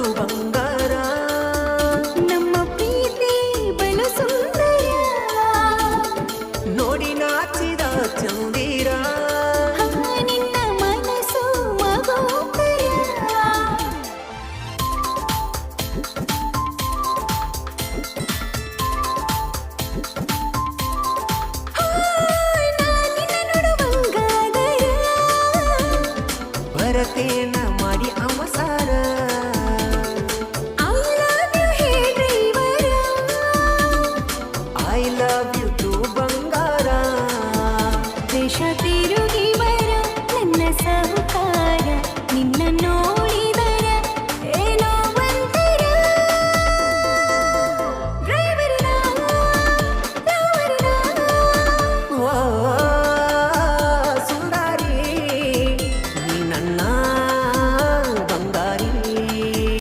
ನೋಡು ಬಂಗಾರ ನಮ್ಮ ಪ್ರೀತಿ ಬಲು ಸುಂದರ ನೋಡಿ ನಾಚಿದ ಚಂದಿರ ನಿನ್ನ ಮನಸ್ಸು ಮಗೋಪರ ನಾನಿನ್ನ ನೋಡು ಬಂಗಾರ ಬರತೇನ